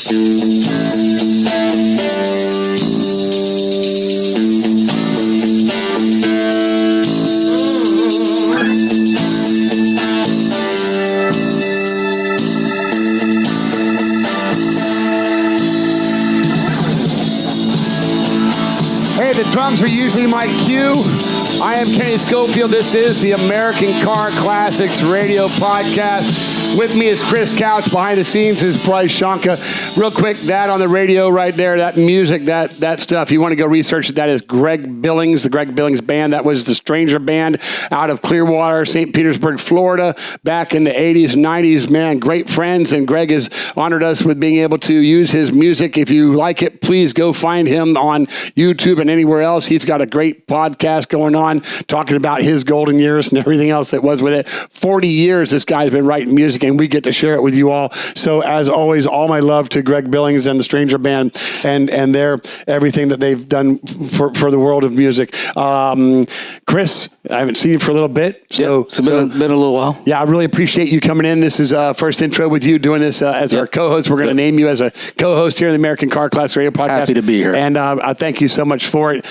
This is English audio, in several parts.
The drums are usually my cue. I am Kenny Schofield. This is the American Car Classics Radio Podcast. With me is Chris Couch. Behind the scenes is Bryce. Real quick, that on the radio right there, that music, that stuff, you want to go research it. That is Greg Billings, the Greg Billings Band. That was the Stranger Band out of Clearwater, St. Petersburg, Florida, back in the 80s and 90s. Man, great friends, and Greg has honored us with being able to use his music. If you like it, please go find him on YouTube and anywhere else. He's got a great podcast going on, talking about his golden years and everything else that was with it. 40 years this guy's been writing music, and we get to share it with you all. So as always, all my love to Greg Billings and the Stranger Band and their everything that they've done for the world of music. Chris, I haven't seen you for a little bit. So it's been a little while. Yeah, I really appreciate you coming in. This is first intro with you doing this as our co-host. We're going to name you as a co-host here in the American Car Class Radio Podcast. Happy to be here. And I thank you so much for it.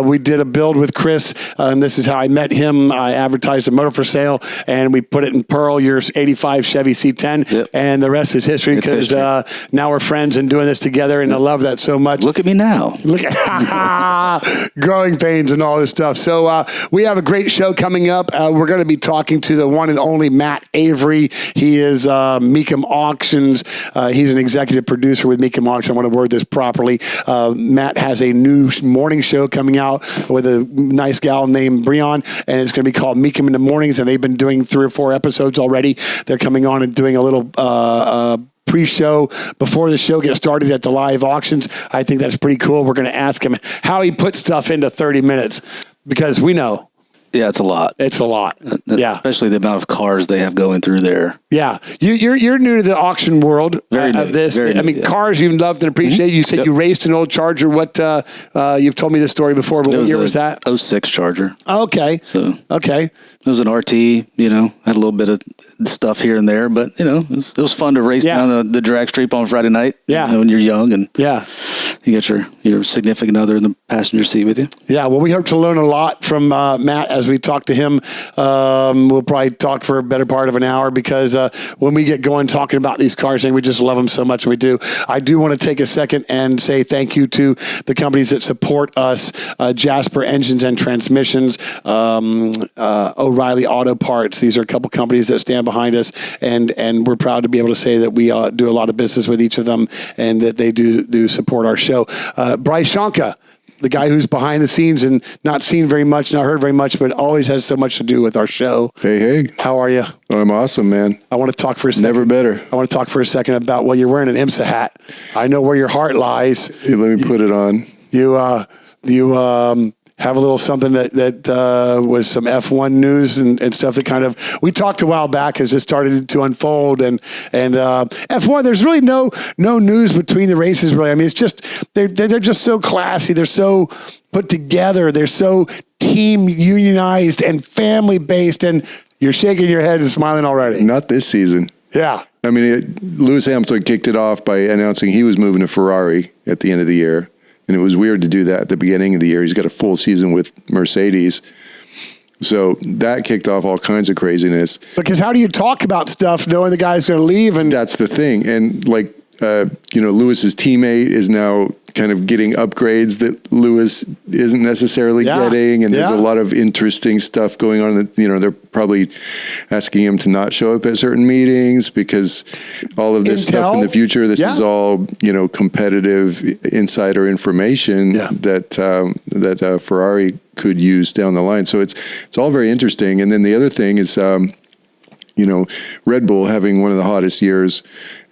We did a build with Chris, and this is how I met him. I advertised a motor for sale, and we put it in Pearl, your 85 Chevy C10, and the rest is history because now we're friends and doing this together, and I love that so much. Look at me now. Look at growing pains and all this stuff. So we have a great show coming up. We're going to be talking to the one and only Matt Avery. He is Mecum Auctions. He's an executive producer with Mecum Auctions. I want to word this properly. Matt has a new morning show coming out with a nice gal named Breon, and it's going to be called Mecum in the Mornings, and they've been doing 3 or 4 episodes already. They're coming on and doing a little pre-show before the show gets started at the live auctions. I think that's pretty cool. We're going to ask him how he puts stuff into 30 minutes because we know. Yeah, it's a lot. It's a lot. Yeah, especially the amount of cars they have going through there. Yeah, you're new to the auction world of this. I mean, cars you've loved and appreciated. You said you raced an old Charger. What you've told me this story before, but what year was that? 06 Charger. Okay. Okay. It was an RT. You know, had a little bit of stuff here and there, but you know, it was fun to race down the drag strip on Friday night. Yeah, you know, when you're young and you get your significant other in the passenger seat with you. Yeah. Well, we hope to learn a lot from Matt as we talk to him. We'll probably talk for a better part of an hour because when we get going talking about these cars, and we just love them so much, and we do. I do want to take a second and say thank you to the companies that support us: Jasper Engines and Transmissions, O'Reilly Auto Parts. These are a couple companies that stand behind us, and we're proud to be able to say that we do a lot of business with each of them, and that they do support our show. Bryce, the guy who's behind the scenes and not seen very much, not heard very much, but always has so much to do with our show. Hey. How are you? I'm awesome, man. I want to talk for a second. Never better. I want to talk for a second about, well, you're wearing an IMSA hat. I know where your heart lies. Hey, let me put it on. You have a little something that was some F1 news and stuff that kind of, we talked a while back as this started to unfold, and F1, there's really no news between the races, really. I mean, it's just, they're just so classy. They're so put together. They're so team unionized and family based, and you're shaking your head and smiling already. Not this season. Yeah. I mean, Lewis Hamilton kicked it off by announcing he was moving to Ferrari at the end of the year. And it was weird to do that at the beginning of the year. He's got a full season with Mercedes. So that kicked off all kinds of craziness. Because how do you talk about stuff knowing the guy's going to leave? And that's the thing. And like, Lewis's teammate is now kind of getting upgrades that Lewis isn't necessarily getting. And there's a lot of interesting stuff going on that, they're probably asking him to not show up at certain meetings because all of this stuff in the future, this is all, competitive insider information that Ferrari could use down the line. So it's all very interesting. And then the other thing is, Red Bull having one of the hottest years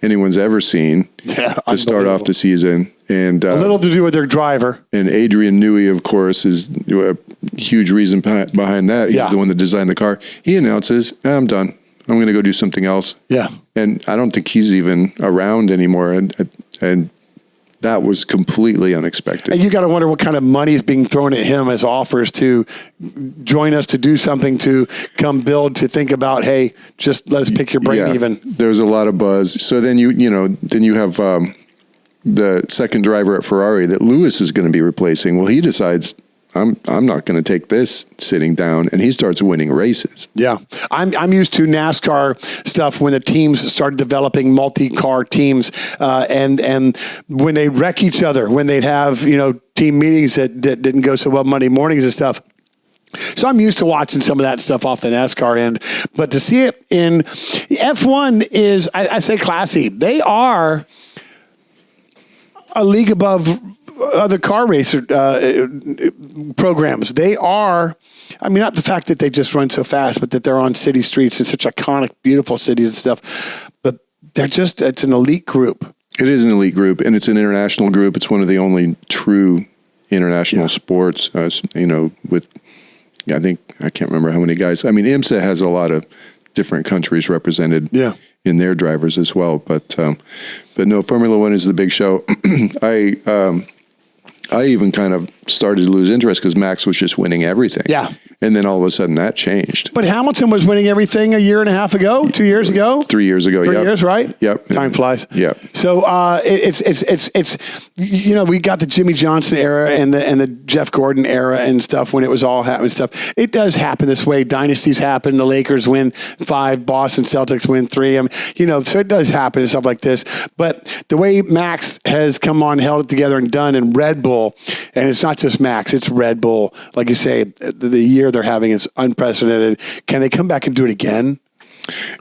anyone's ever seen to start off the season. And a little to do with their driver. And Adrian Newey, of course, is a huge reason behind that. He's the one that designed the car. He announces, I'm done. I'm going to go do something else. Yeah. And I don't think he's even around anymore. And that was completely unexpected. And you got to wonder what kind of money is being thrown at him as offers to join us, to do something, to come build, to think about, hey, just let's pick your brain even. There's a lot of buzz. So then you have the second driver at Ferrari that Lewis is going to be replacing. Well, he decides, I'm not going to take this sitting down, and he starts winning races. Yeah, I'm used to NASCAR stuff when the teams started developing multi-car teams, and when they wreck each other, when they'd have team meetings that didn't go so well Monday mornings and stuff. So I'm used to watching some of that stuff off the NASCAR end, but to see it in F1 is, I say, classy. They are a league above other car racer programs. They are, not the fact that they just run so fast, but that they're on city streets in such iconic, beautiful cities and stuff. But it's an elite group. It is an elite group, and it's an international group. It's one of the only true international sports, with, I think, I can't remember how many guys. IMSA has a lot of different countries represented in their drivers as well. But no, Formula One is the big show. I even kind of started to lose interest because Max was just winning everything. Yeah. And then all of a sudden that changed. But Hamilton was winning everything a year and a half ago, 2 years ago? 3 years ago, 3 years, right? Yep. Time flies. Yep. So it's we got the Jimmy Johnson era and the Jeff Gordon era and stuff when it was all happening stuff. It does happen this way. Dynasties happen. The Lakers win 5, Boston Celtics win 3. So it does happen and stuff like this. But the way Max has come on, held it together and done, and Red Bull, and it's not just Max, it's Red Bull. Like you say, the year they're having is unprecedented. Can they come back and do it again?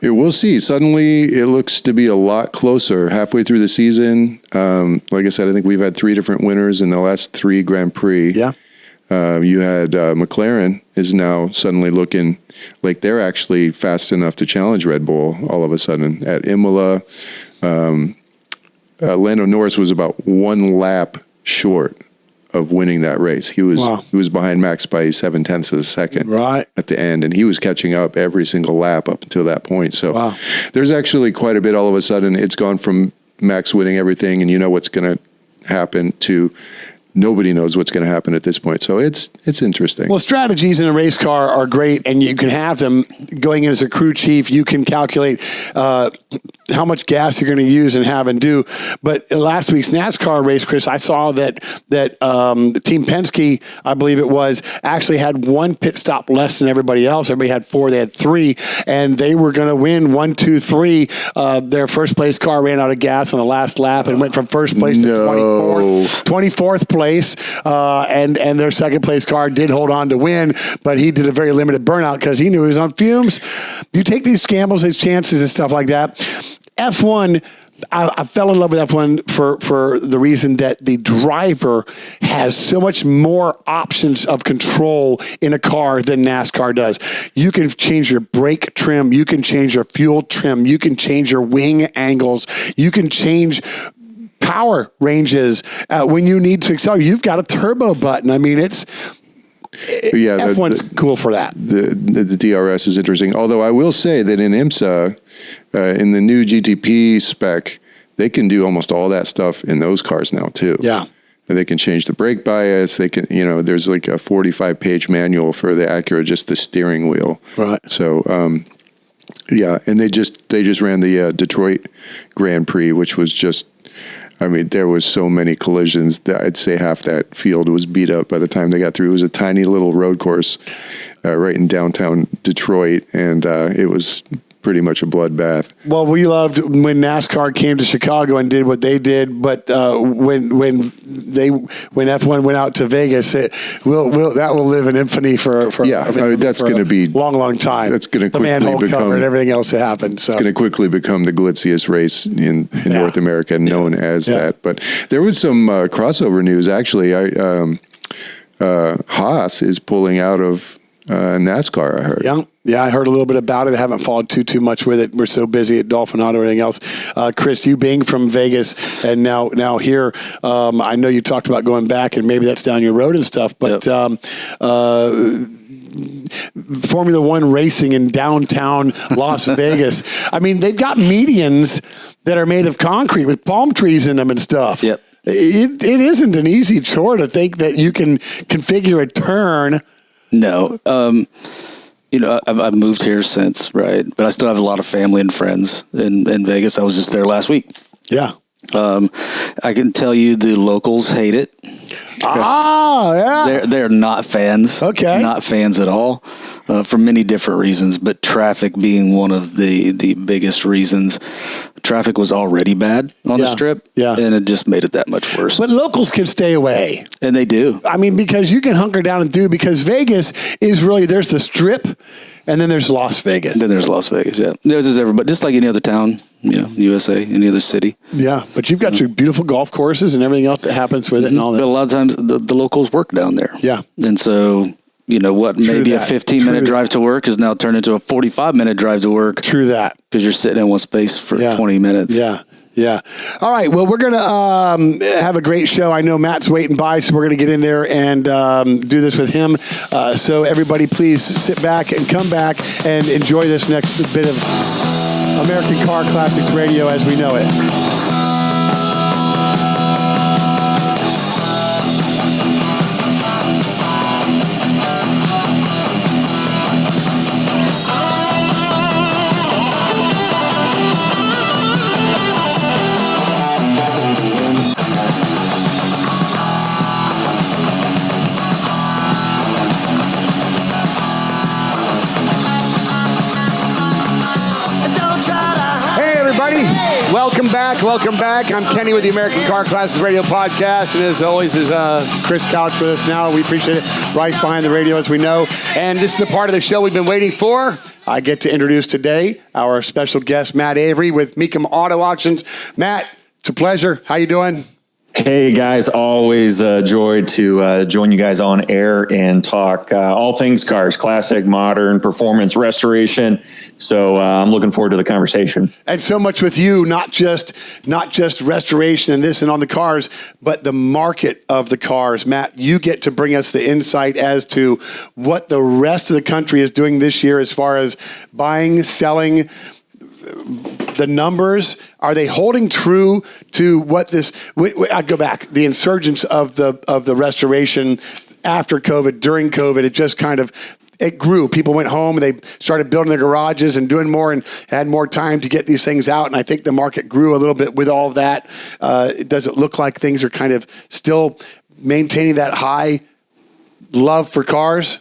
We'll see. Suddenly, it looks to be a lot closer halfway through the season. Like I said, I think we've had 3 different winners in the last 3 Grand Prix. Yeah. You had McLaren is now suddenly looking like they're actually fast enough to challenge Red Bull all of a sudden. At Imola, Lando Norris was about 1 lap short of winning that race. He was behind Max by 0.7 of a second at the end, and he was catching up every single lap up until that point. So there's actually quite a bit. All of a sudden, it's gone from Max winning everything, and you know what's going to happen, to nobody knows what's going to happen at this point. So it's interesting. Well, strategies in a race car are great, and you can have them going in as a crew chief. You can calculate how much gas you're going to use and have and do. But last week's NASCAR race, Chris, I saw that Team Penske, I believe it was, actually had 1 pit stop less than everybody else. Everybody had 4. They had 3, and they were going to win 1, 2, 3. Their first place car ran out of gas on the last lap and went from first place to 24th place. And their second place car did hold on to win, but he did a very limited burnout because he knew he was on fumes. You take these gambles, these chances and stuff like that. F1, I fell in love with F1 for the reason that the driver has so much more options of control in a car than NASCAR does. You can change your brake trim, you can change your fuel trim, you can change your wing angles, you can change power ranges when you need to accelerate. You've got a turbo button. F1's cool for that. The DRS is interesting. Although I will say that in IMSA, in the new GTP spec, they can do almost all that stuff in those cars now too. Yeah. And they can change the brake bias. They can, there's like a 45-page manual for the Acura, just the steering wheel. Right. So, and they just ran the Detroit Grand Prix, which was just, there was so many collisions that I'd say half that field was beat up by the time they got through. It was a tiny little road course right in downtown Detroit, and it was pretty much a bloodbath. Well, we loved when NASCAR came to Chicago and did what they did, but when F1 went out to Vegas, that will live in infamy for that's going to be long time. That's going to quickly become and everything else that happened. So it's going to quickly become the glitziest race in North America, known as that. But there was some crossover news actually. Haas is pulling out of NASCAR, I heard. Yeah, I heard a little bit about it. I haven't followed too much with it. We're so busy at Dolphin Auto and everything else. Chris, you being from Vegas and now here, I know you talked about going back, and maybe that's down your road and stuff, but Formula One racing in downtown Las Vegas. They've got medians that are made of concrete with palm trees in them and stuff. Yep. It isn't an easy chore to think that you can configure a turn. No. I've moved here since, right? But I still have a lot of family and friends in Vegas. I was just there last week. Yeah. I can tell you the locals hate it. Yeah. They're not fans. Okay. Not fans at all, for many different reasons, but traffic being one of the biggest reasons. Traffic was already bad on the strip, and it just made it that much worse. But locals can stay away. And they do. I mean, because you can hunker down and because Vegas is really, there's the strip, and then there's Las Vegas. Then there's Las Vegas, yeah. There's everybody, just like any other town, USA, any other city. Yeah, but you've got your beautiful golf courses and everything else that happens with it and all that. But a lot of times the locals work down there. Yeah. And so, maybe a 15-minute drive to work is now turned into a 45-minute drive to work. True that. Because you're sitting in one space for 20 minutes. Yeah. Yeah. All right. Well, we're going to have a great show. I know Matt's waiting by, so we're going to get in there and do this with him. So everybody, please sit back and come back and enjoy this next bit of American Car Classics Radio as we know it. Welcome back. I'm Kenny with the American Car Classics Radio Podcast, and as always is Chris Couch with us now. We appreciate it. Bryce behind the radio, as we know. And this is the part of the show we've been waiting for. I get to introduce today our special guest, Matt Avery with Mecum Auctions. Matt, it's a pleasure. How you doing? Hey guys, always a joy to join you guys on air and talk all things cars, classic, modern, performance, restoration. So I'm looking forward to the conversation. And so much with you, not just restoration and this and on the cars, but the market of the cars. Matt, you get to bring us the insight as to what the rest of the country is doing this year as far as buying, selling. The numbers, are they holding true to what this? I'd go back. The insurgence of the restoration after COVID, during COVID, it just kind of it grew. People went home and they started building their garages and doing more and had more time to get these things out. And I think the market grew a little bit with all of that. Does it look like things are kind of still maintaining that high love for cars?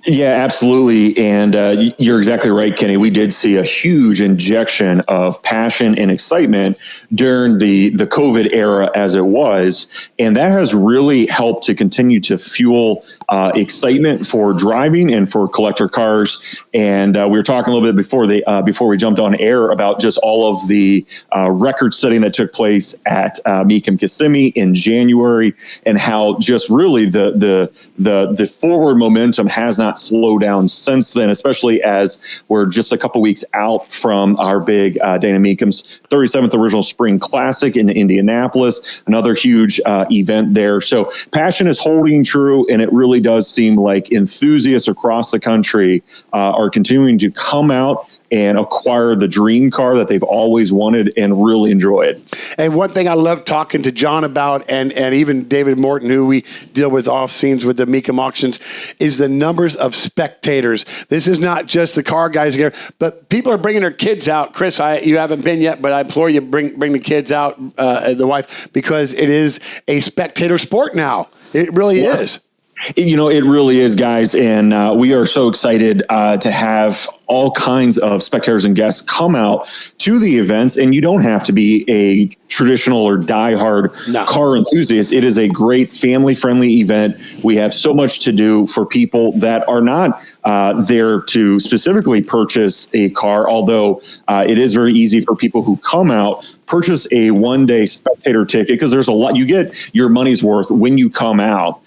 Yeah, absolutely. And you're exactly right, Kenny. We did see a huge injection of passion and excitement during the COVID era as it was. And that has really helped to continue to fuel excitement for driving and for collector cars. And we were talking a little bit before we jumped on air about just all of the record setting that took place at Mecum Kissimmee in January, and how just really the forward momentum has not slowed down since then, especially as we're just a couple weeks out from our big Dana Mecum's 37th Original Spring Classic in Indianapolis, another huge event there. So passion is holding true, and it really does seem like enthusiasts across the country are continuing to come out and acquire the dream car that they've always wanted and really enjoy it. And one thing I love talking to John about, and even David Morton, who we deal with off scenes with the Mecum Auctions, is the numbers of spectators. This is not just the car guys here, but people are bringing their kids out. Chris, you haven't been yet, but I implore you, bring the kids out, the wife, because it is a spectator sport now. It really is. It really is, guys. And we are so excited to have all kinds of spectators and guests come out to the events. And you don't have to be a traditional or diehard car enthusiast. It is a great family-friendly event. We have so much to do for people that are not there to specifically purchase a car, although it is very easy for people who come out purchase a one-day spectator ticket, because there's a lot. You get your money's worth when you come out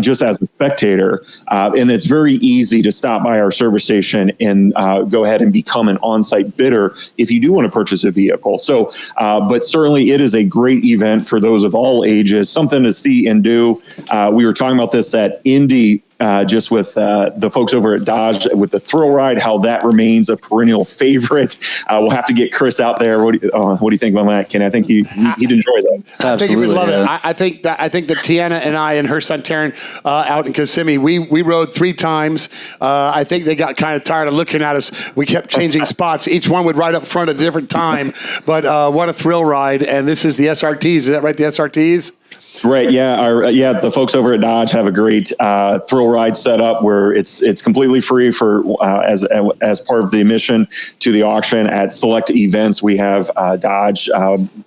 just as a spectator. And it's very easy to stop by our service station and go ahead and become an on-site bidder if you do want to purchase a vehicle. So, but certainly it is a great event for those of all ages, something to see and do. We were talking about this at Indy just with the folks over at Dodge with the Thrill Ride, how that remains a perennial favorite. We'll have to get Chris out there. What do you think about that, Ken? I think he'd enjoy that. I think he would love it. I think that Tiana and I and her son Taryn out in Kissimmee, we rode 3 times. I think they got kind of tired of looking at us. We kept changing spots. Each one would ride up front at a different time. But what a thrill ride! And this is the SRTs. Is that right? The SRTs. Right. Yeah. The folks over at Dodge have a great thrill ride set up where it's completely free for as part of the admission to the auction. At select events, we have Dodge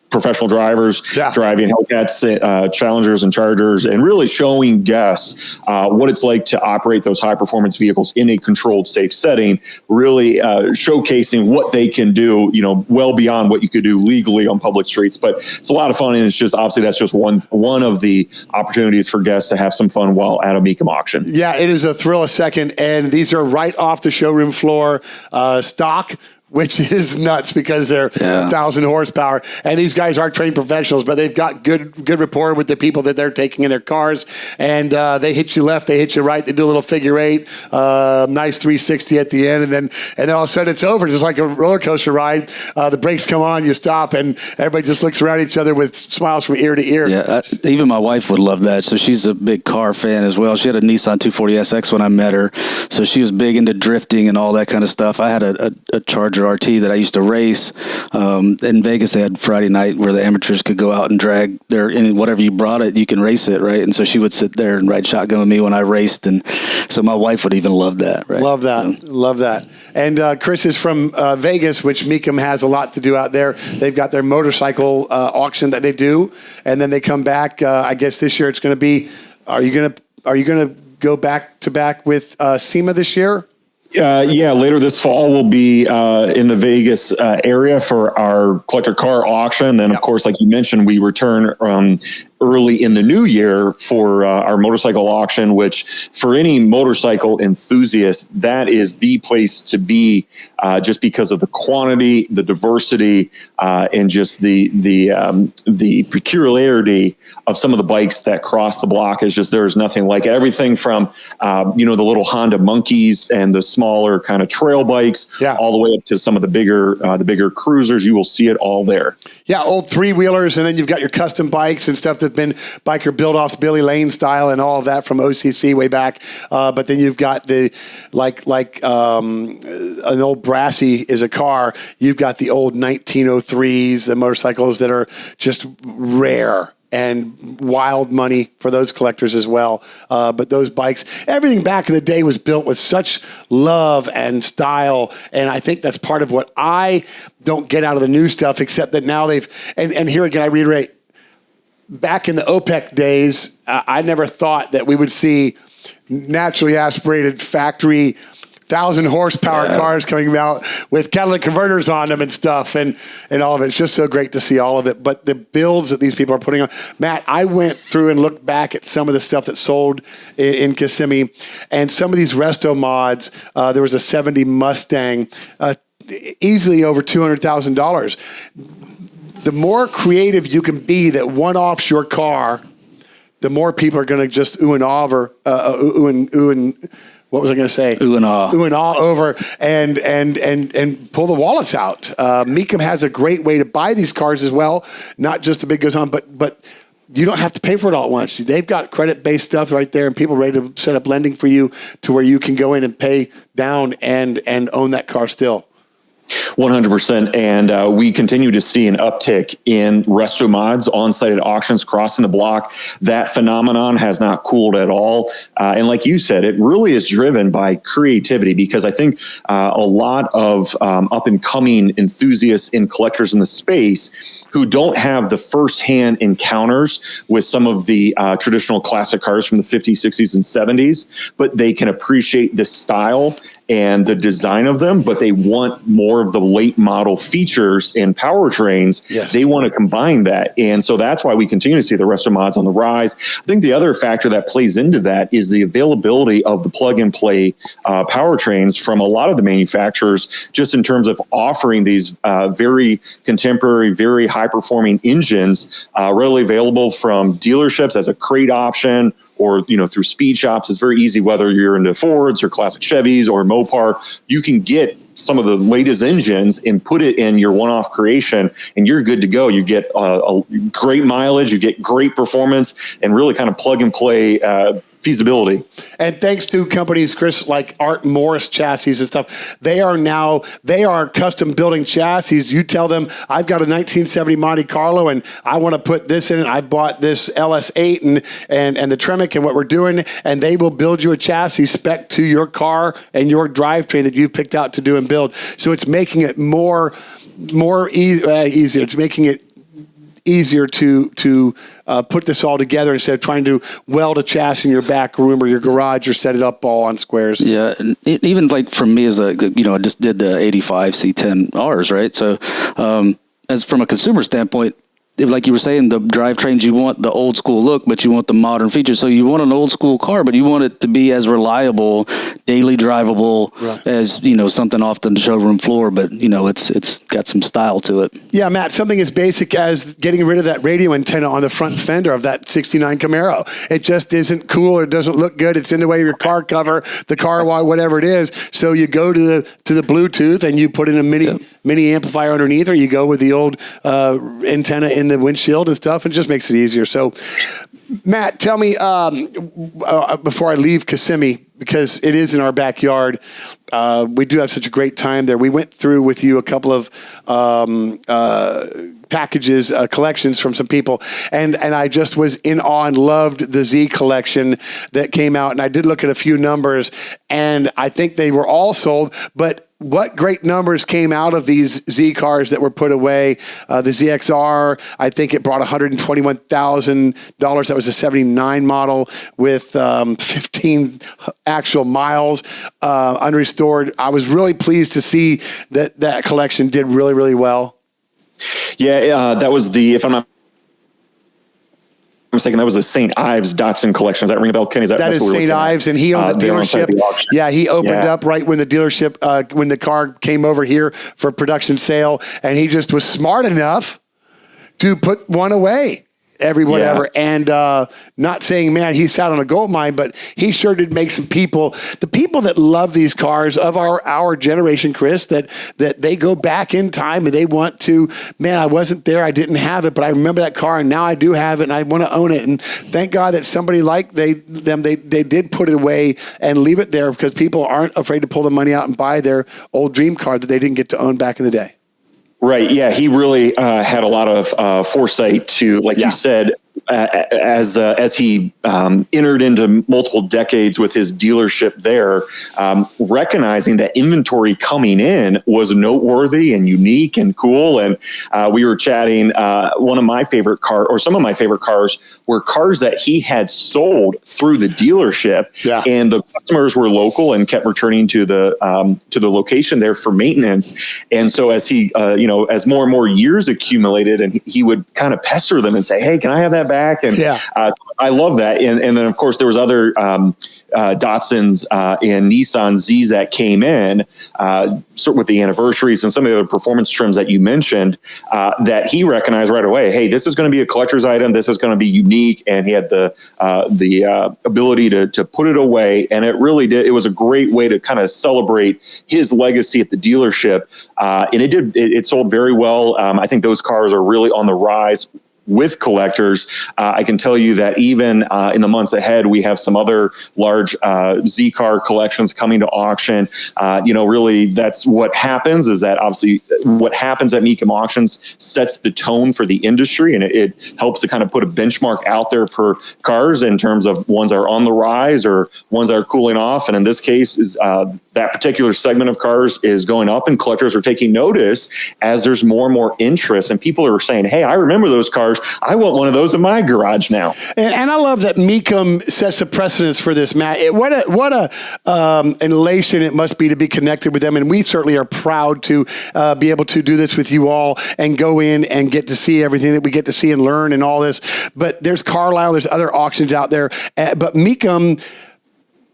professional drivers driving Hellcats, Challengers, and Chargers, and really showing guests what it's like to operate those high performance vehicles in a controlled, safe setting. Really showcasing what they can do, well beyond what you could do legally on public streets. But it's a lot of fun, and it's just obviously that's just one of the opportunities for guests to have some fun while at a Mecum auction. Yeah, it is a thrill a second, and these are right off the showroom floor stock, which is nuts because they're 1,000 horsepower. And these guys are trained professionals, but they've got good rapport with the people that they're taking in their cars. And they hit you left, they hit you right. They do a little figure 8, nice 360 at the end. And then all of a sudden it's over, just like a roller coaster ride. The brakes come on, you stop, and everybody just looks around each other with smiles from ear to ear. Yeah, even my wife would love that. So she's a big car fan as well. She had a Nissan 240SX when I met her. So she was big into drifting and all that kind of stuff. I had a Charger RT that I used to race. In Vegas, they had Friday night where the amateurs could go out and drag whatever you brought it, you can race it, right? And so she would sit there and ride shotgun with me when I raced. And so my wife would even love that, right? Love that. Love that. And Chris is from Vegas, which Mecum has a lot to do out there. They've got their motorcycle auction that they do. And then they come back. I guess this year it's going to be, are you going to go back to back with SEMA this year? Later this fall we'll be in the Vegas area for our collector car auction. Then, of course, like you mentioned, we return early in the new year for our motorcycle auction, which for any motorcycle enthusiast, that is the place to be, just because of the quantity, the diversity, and just the peculiarity of some of the bikes that cross the block. Is just there's nothing like it. Everything from the little Honda Monkeys and the smaller kind of trail bikes, all the way up to some of the bigger cruisers. You will see it all there. Yeah, old 3-wheelers, and then you've got your custom bikes and stuff that's been biker build-offs, Billy Lane style, and all of that from OCC way back. But then you've got the an old Brassy is a car. You've got the old 1903s, the motorcycles that are just rare and wild money for those collectors as well. But those bikes, everything back in the day was built with such love and style. And I think that's part of what I don't get out of the new stuff, except that now and here again, I reiterate, back in the OPEC days, I never thought that we would see naturally aspirated factory 1,000 horsepower cars coming out with catalytic converters on them and stuff, and all of it. It's just so great to see all of it. But the builds that these people are putting on, Matt, I went through and looked back at some of the stuff that sold in Kissimmee, and some of these resto mods. There was a 70 Mustang, easily over $200,000. The more creative you can be that one-offs your car, the more people are going to just ooh and ah over, what was I going to say? Ooh and ah. Ooh and ah over and pull the wallets out. Mecum has a great way to buy these cars as well. Not just the big goes on, but you don't have to pay for it all at once. They've got credit-based stuff right there and people ready to set up lending for you to where you can go in and pay down and own that car still. 100%. And we continue to see an uptick in resto mods on-site at auctions crossing the block. That phenomenon has not cooled at all. And like you said, it really is driven by creativity, because I think a lot of up-and-coming enthusiasts and collectors in the space who don't have the first-hand encounters with some of the traditional classic cars from the 50s, 60s, and 70s, but they can appreciate the style and the design of them, but they want more of the late model features and powertrains. Yes. They want to combine that. And so that's why we continue to see the resto mods on the rise. I think the other factor that plays into that is the availability of the plug and play powertrains from a lot of the manufacturers, just in terms of offering these very contemporary, very high performing engines readily available from dealerships as a crate option, or, through speed shops. It's very easy, whether you're into Fords or classic Chevys or Mopar, you can get some of the latest engines and put it in your one-off creation, and you're good to go. You get a great mileage, you get great performance, and really kind of plug and play feasibility. And thanks to companies, Chris, like Art Morris chassis and stuff, they are custom building chassis. You tell them, I've got a 1970 Monte Carlo and I want to put this in it. I bought this LS8 and the Tremec and what we're doing, and they will build you a chassis spec to your car and your drivetrain that you've picked out to do and build. So it's making it easier. It's making it easier to put this all together instead of trying to weld a chassis in your back room or your garage or set it up all on squares. Yeah, and even like for me as I just did the 85 C10Rs, right? So as from a consumer standpoint, like you were saying, the drivetrains, you want the old school look, but you want the modern features. So you want an old school car, but you want it to be as reliable, daily drivable as, something off the showroom floor, but it's got some style to it. Yeah, Matt, something as basic as getting rid of that radio antenna on the front fender of that 69 Camaro. It just isn't cool or doesn't look good. It's in the way of your car cover, the car wire, whatever it is. So you go to the Bluetooth and you put in a mini amplifier underneath, or you go with the old antenna in the windshield and stuff, and it just makes it easier. So, Matt, tell me, before I leave Kissimmee, because it is in our backyard, we do have such a great time there. We went through with you a couple of packages, collections from some people, and I just was in awe and loved the Z collection that came out, and I did look at a few numbers, and I think they were all sold, but what great numbers came out of these Z cars that were put away. The ZXR, I think it brought $121,000. That was a 79 model with 15 actual miles unrestored. I was really pleased to see that collection did really, really well. Yeah, that was if I'm not mistaken, that was the St. Ives Datsun collection. Does that ring a bell, Kenny? That is St. Ives, and he owned the dealership. He opened up right when the dealership, when the car came over here for production sale, and he just was smart enough to put one away. Whatever. And not saying, man, he sat on a gold mine, but he sure did make some people, the people that love these cars of our generation, Chris, that they go back in time and they want to, man, I wasn't there, I didn't have it, but I remember that car and now I do have it and I want to own it. And thank God that somebody like they did put it away and leave it there, because people aren't afraid to pull the money out and buy their old dream car that they didn't get to own back in the day. Right. Yeah. He really had a lot of foresight to, like you said, as he entered into multiple decades with his dealership there, recognizing that inventory coming in was noteworthy and unique and cool. And we were chatting, one of my favorite cars, or some of my favorite cars, were cars that he had sold through the dealership. Yeah. And the customers were local and kept returning to the location there for maintenance. And so as he, as more and more years accumulated, and he would kind of pester them and say, hey, can I have that back? And I love that. And then, of course, there was other Datsuns and Nissan Zs that came in with the anniversaries and some of the other performance trims that you mentioned, that he recognized right away. Hey, this is going to be a collector's item. This is going to be unique. And he had the ability to put it away. And it really did. It was a great way to kind of celebrate his legacy at the dealership. And it sold very well. I think those cars are really on the rise with collectors. I can tell you that even in the months ahead, we have some other large Z car collections coming to auction. Really, that's what happens, is that obviously what happens at Mecum Auctions sets the tone for the industry, and it helps to kind of put a benchmark out there for cars in terms of ones that are on the rise or ones that are cooling off. And in this case, is that particular segment of cars is going up, and collectors are taking notice as there's more and more interest, and people are saying, hey, I remember those cars. I want one of those in my garage now. And I love that Mecum sets the precedence for this, Matt. What a elation it must be to be connected with them. And we certainly are proud to be able to do this with you all and go in and get to see everything that we get to see and learn and all this. But there's Carlisle, there's other auctions out there. But Mecum,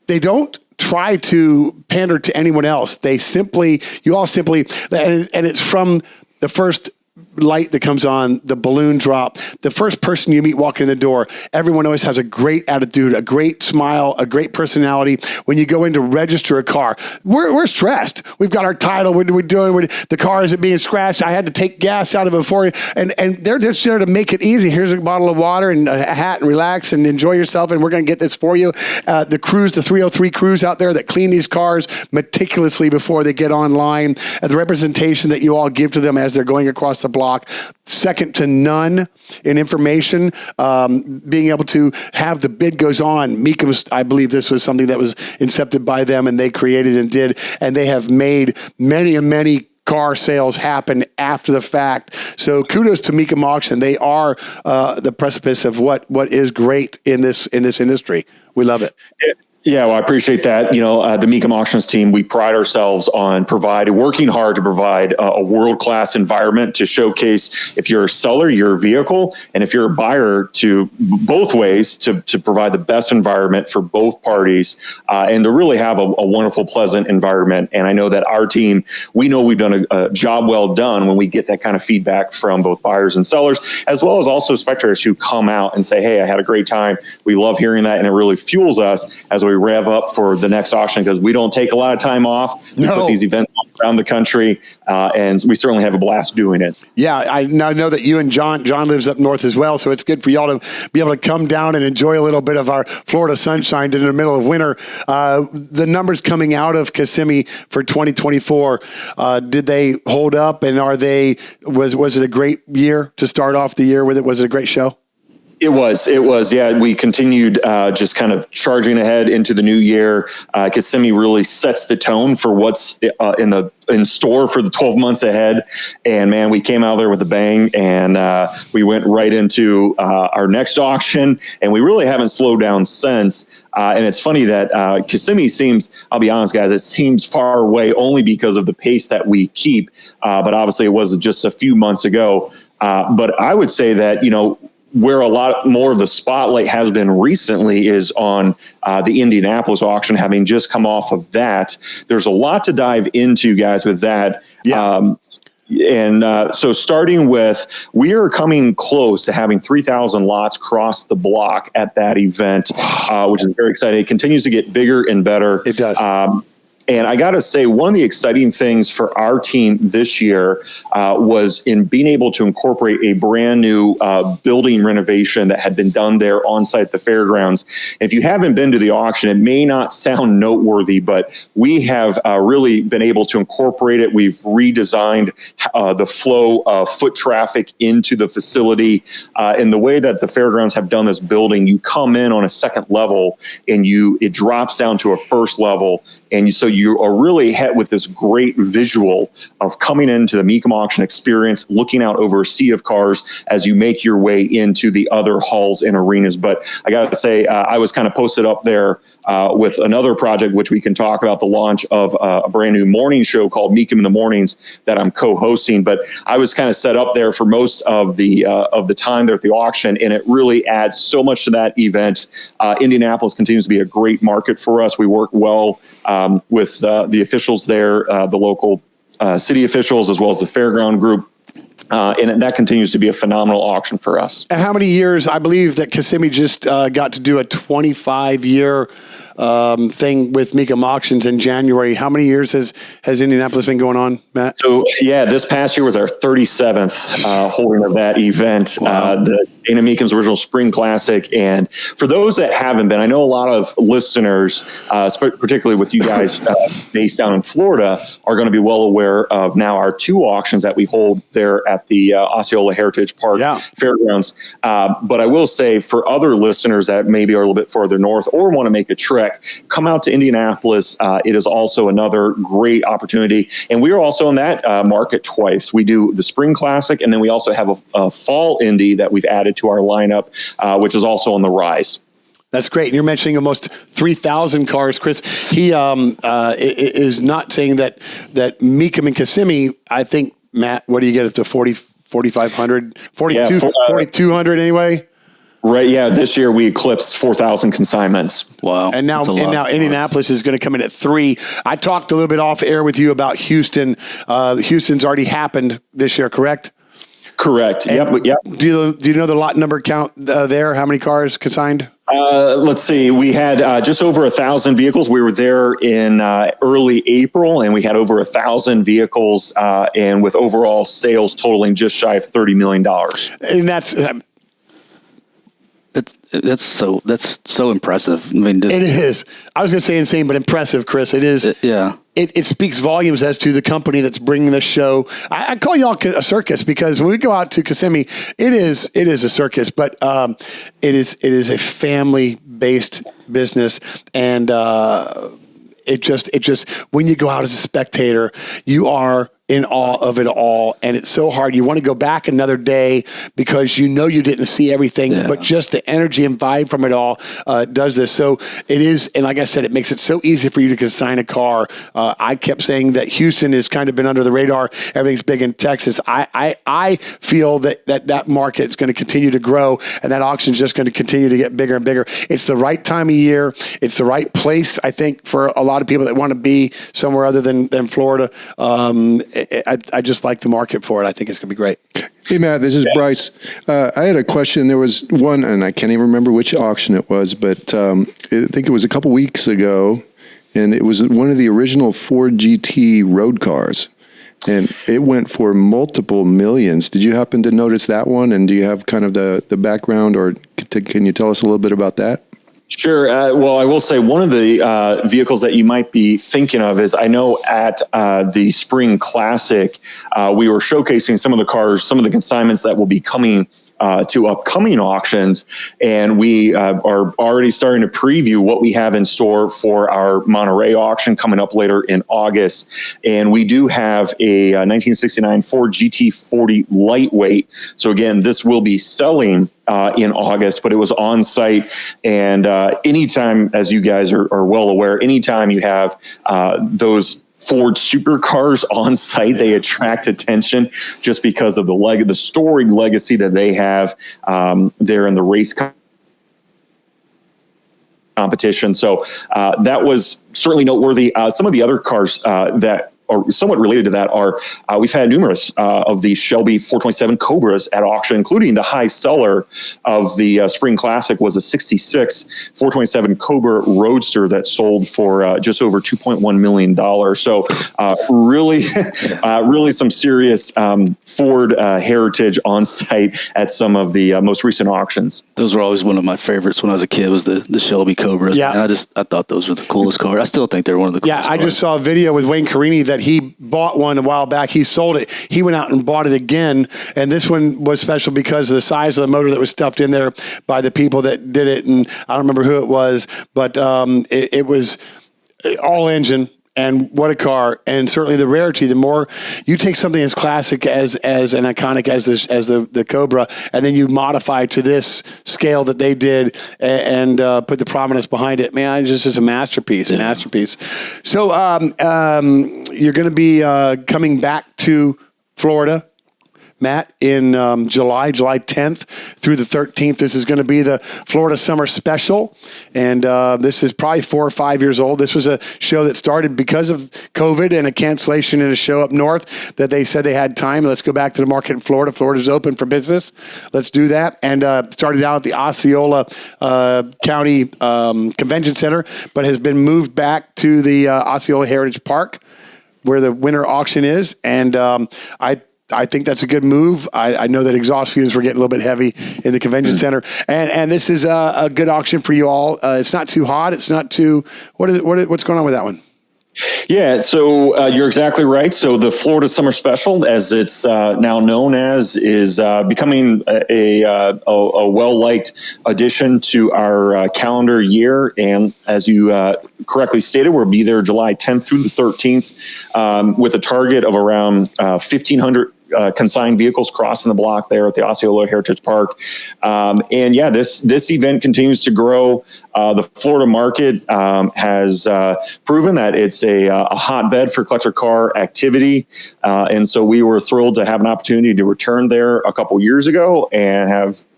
they don't try to pander to anyone else. You all simply, and it's from the first light that comes on, the balloon drop, the first person you meet walking in the door, everyone always has a great attitude, a great smile, a great personality. When you go in to register a car, we're stressed. We've got our title. What are we doing? The car isn't being scratched. I had to take gas out of it before. And they're just there to make it easy. Here's a bottle of water and a hat and relax and enjoy yourself. And we're going to get this for you. The crews, the 303 crews out there that clean these cars meticulously before they get online. The representation that you all give to them as they're going across the block, second to none in information. Being able to have the bid goes on. Mecum's, I believe this was something that was incepted by them and they created and did, and they have made many car sales happen after the fact. So kudos to Mecum Auction. They are the precipice of what is great in this industry. We love it. Yeah, well, I appreciate that. The Mecum Auctions team, we pride ourselves on working hard to provide a world-class environment to showcase, if you're a seller, your vehicle, and if you're a buyer, to both ways to provide the best environment for both parties, and to really have a wonderful, pleasant environment. And I know that our team, we know we've done a job well done when we get that kind of feedback from both buyers and sellers, as well as also spectators who come out and say, hey, I had a great time. We love hearing that, and it really fuels us as we rev up for the next auction, because we don't take a lot of time off. We put these events around the country, and we certainly have a blast doing it. Yeah, I know that you and John lives up north as well, so it's good for y'all to be able to come down and enjoy a little bit of our Florida sunshine in the middle of winter. The numbers coming out of Kissimmee for 2024, did they hold up, and was it a great year to start off the year with it? Was it a great show? It was. Yeah, we continued just kind of charging ahead into the new year. Kissimmee really sets the tone for what's in store for the 12 months ahead. And man, we came out there with a bang, and we went right into our next auction, and we really haven't slowed down since. And it's funny that Kissimmee seems, I'll be honest, guys, it seems far away only because of the pace that we keep. But obviously it was just a few months ago. But I would say that, where a lot more of the spotlight has been recently is on the Indianapolis auction, having just come off of that. There's a lot to dive into, guys, with that. Yeah. So starting with, we are coming close to having 3,000 lots cross the block at that event, which is very exciting. It continues to get bigger and better. It does. And I got to say, one of the exciting things for our team this year was in being able to incorporate a brand new building renovation that had been done there on site at the fairgrounds. If you haven't been to the auction, it may not sound noteworthy, but we have really been able to incorporate it. We've redesigned the flow of foot traffic into the facility. In the way that the fairgrounds have done this building, you come in on a second level and it drops down to a first level. And so you are really hit with this great visual of coming into the Mecum Auction experience, looking out over a sea of cars as you make your way into the other halls and arenas. But I got to say, I was kind of posted up there with another project, which we can talk about, the launch of a brand new morning show called Mecum in the Mornings that I'm co-hosting. But I was kind of set up there for most of the time there at the auction, and it really adds so much to that event. Indianapolis continues to be a great market for us. We work well with the officials there, the local city officials, as well as the fairground group. And that continues to be a phenomenal auction for us. And how many years? I believe that Kissimmee just got to do a 25-year thing with Mecum Auctions in January. How many years has Indianapolis been going on, Matt? So, yeah, this past year was our 37th holding of that event, the Dana Mecum's original Spring Classic. And for those that haven't been, I know a lot of listeners, particularly with you guys based down in Florida, are going to be well aware of now our two auctions that we hold there at the Osceola Heritage Park Fairgrounds. But I will say, for other listeners that maybe are a little bit further north or want to make a trek, come out to Indianapolis. It is also another great opportunity. And we are also in that market twice. We do the Spring Classic, and then we also have a Fall Indy that we've added to our lineup, which is also on the rise. That's great. And you're mentioning almost 3,000 cars, Chris. He is not saying that Mecum and Kissimmee, I think, Matt, what do you get at the 4,500, 4,200 anyway? Right, yeah. This year we eclipsed 4,000 consignments. Wow! And now Indianapolis is going to come in at 3. I talked a little bit off air with you about Houston. Houston's already happened this year, correct? Correct. And Yep. Do you know the lot number count there? How many cars consigned? Let's see. We had just over 1,000 vehicles. We were there in early April, and we had over 1,000 vehicles, and with overall sales totaling just shy of $30 million. And that's so impressive. I mean, it is. I was going to say insane, but impressive, Chris. It is. It speaks volumes as to the company that's bringing this show. I call y'all a circus because when we go out to Kissimmee, it is a circus, but it is a family-based business, and it just when you go out as a spectator, you are in awe of it all, and it's so hard. You want to go back another day because you know you didn't see everything, but just the energy and vibe from it all does this. So it is, and like I said, it makes it so easy for you to consign a car. I kept saying that Houston has kind of been under the radar. Everything's big in Texas. I feel that market is going to continue to grow, and that auction is just going to continue to get bigger and bigger. It's the right time of year. It's the right place, I think, for a lot of people that want to be somewhere other than Florida. I just like the market for it. I think it's going to be great. Hey, Matt, this is Bryce. I had a question. There was one, and I can't even remember which auction it was, but I think it was a couple weeks ago, and it was one of the original Ford GT road cars, and it went for multiple millions. Did you happen to notice that one, and do you have kind of the background, or can you tell us a little bit about that? Sure. Well, I will say one of the vehicles that you might be thinking of is, I know at the Spring Classic, we were showcasing some of the cars, some of the consignments that will be coming to upcoming auctions. And we are already starting to preview what we have in store for our Monterey auction coming up later in August. And we do have a 1969 Ford GT40 lightweight. So again, this will be selling in August, but it was on site. And anytime, as you guys are well aware, anytime you have those Ford supercars on site, they attract attention just because of the storied legacy that they have there in the race competition. So that was certainly noteworthy. Some of the other cars that are somewhat related to that are we've had numerous of the Shelby 427 Cobras at auction, including the high seller of the Spring Classic was a 66 427 Cobra Roadster that sold for just over $2.1 million. So really some serious Ford heritage on site at some of the most recent auctions. Those were always one of my favorites when I was a kid, was the Shelby Cobras. Yeah. And I thought those were the coolest cars. I still think they're one of the coolest cars. I just saw a video with Wayne Carini that he bought one a while back. He sold it. He went out and bought it again. And this one was special because of the size of the motor that was stuffed in there by the people that did it. And I don't remember who it was, but it was all engine. And what a car. And certainly the rarity, the more you take something as classic as an iconic as the Cobra, and then you modify to this scale that they did and put the prominence behind it, man, it's just a masterpiece, So you're going to be coming back to Florida, Matt, in July 10th through the 13th. This is going to be the Florida Summer Special, and this is probably 4 or 5 years old. This was a show that started because of COVID and a cancellation in a show up north that they said they had time. Let's go back to the market in Florida. Florida's open for business. Let's do that. And started out at the Osceola County Convention Center, but has been moved back to the Osceola Heritage Park where the winter auction is. And I think that's a good move. I know that exhaust fumes were getting a little bit heavy in the convention center, and this is a good auction for you all. It's not too hot. It's not too. What's going on with that one? Yeah, so you're exactly right. So the Florida Summer Special, as it's now known as, is becoming a well-liked addition to our calendar year. And as you correctly stated, we'll be there July 10th through the 13th with a target of around 1,500 consigned vehicles crossing the block there at the Osceola Heritage Park. And yeah, this event continues to grow. The Florida market has proven that it's a hotbed for collector car activity. And so we were thrilled to have an opportunity to return there a couple years ago and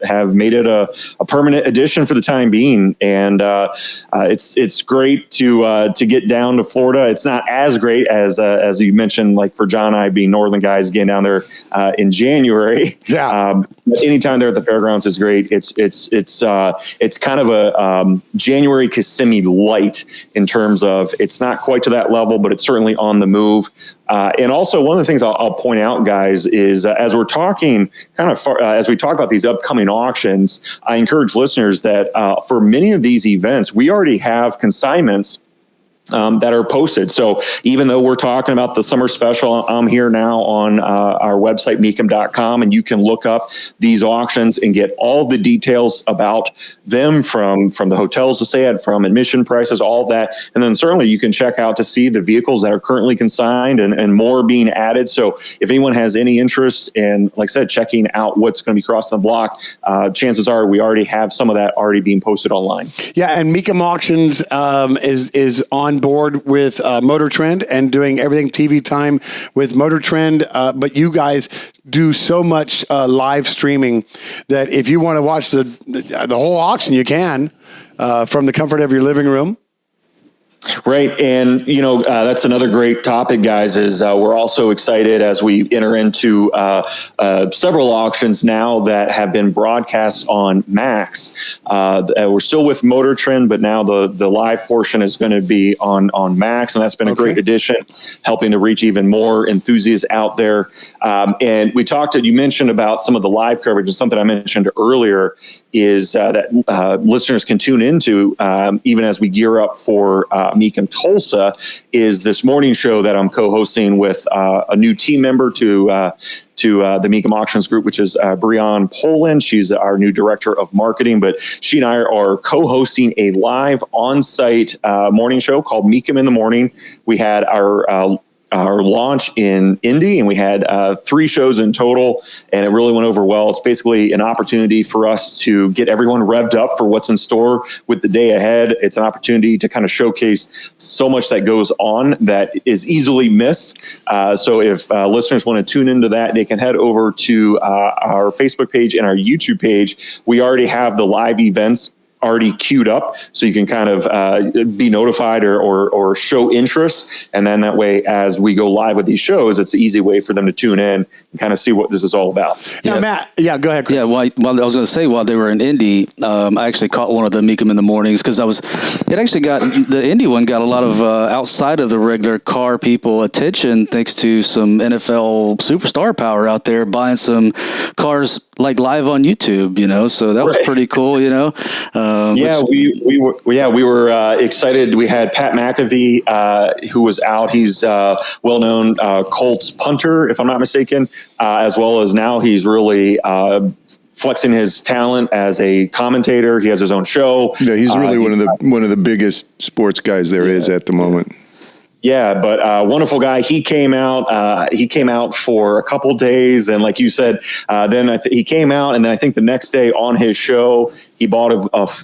have made it a permanent addition for the time being. And it's great to get down to Florida. It's not as great as you mentioned, like for John and I being northern guys, getting down there there in January. Yeah. But anytime there at the fairgrounds is great. It's kind of a January Kissimmee light in terms of it's not quite to that level, but it's certainly on the move. And also, one of the things I'll point out, guys, is as we're talking as we talk about these upcoming auctions, I encourage listeners that for many of these events, we already have consignments that are posted. So even though we're talking about the summer special, I'm here now on our website, mecum.com, and you can look up these auctions and get all the details about them from the hotels to stay at, from admission prices, all that. And then certainly you can check out to see the vehicles that are currently consigned and more being added. So if anyone has any interest in, like I said, checking out what's going to be crossing the block, chances are we already have some of that already being posted online. Yeah, and Mecum Auctions is on board with Motor Trend and doing everything TV time with Motor Trend. But you guys do so much live streaming that if you want to watch the whole auction, you can from the comfort of your living room. Right. And, that's another great topic, guys, is we're also excited as we enter into several auctions now that have been broadcast on Max. We're still with Motor Trend, but now the live portion is going to be on Max. And that's been a great addition, helping to reach even more enthusiasts out there. And you mentioned about some of the live coverage, and something I mentioned earlier is that listeners can tune into even as we gear up for Mecum Tulsa, is this morning show that I'm co-hosting with a new team member to the Mecum Auctions group, which is Breon Poland. She's our new director of marketing, but she and I are co-hosting a live on-site morning show called Mecum in the Morning. We had our launch in Indy, and we had 3 shows in total, and it really went over well. It's basically an opportunity for us to get everyone revved up for what's in store with the day ahead. It's an opportunity to kind of showcase so much that goes on that is easily missed. So if listeners want to tune into that, they can head over to our Facebook page and our YouTube page. We already have the live events already queued up, so you can kind of be notified or show interest. And then that way, as we go live with these shows, it's an easy way for them to tune in and kind of see what this is all about. Now, Matt, go ahead, Chris. Yeah, while I was going to say, while they were in Indy, I actually caught one of the Mecum in the Mornings because the Indy one got a lot of outside of the regular car people attention thanks to some NFL superstar power out there buying some cars like live on YouTube, so that was pretty cool, we were excited. We had Pat McAfee, who was out. He's well-known Colts punter, if I'm not mistaken, as well as now he's really flexing his talent as a commentator. He has his own show. Yeah, he's really one of the biggest sports guys there is at the moment. Yeah, but wonderful guy. He came out for a couple days, and like you said, then he came out, and then I think the next day on his show, he bought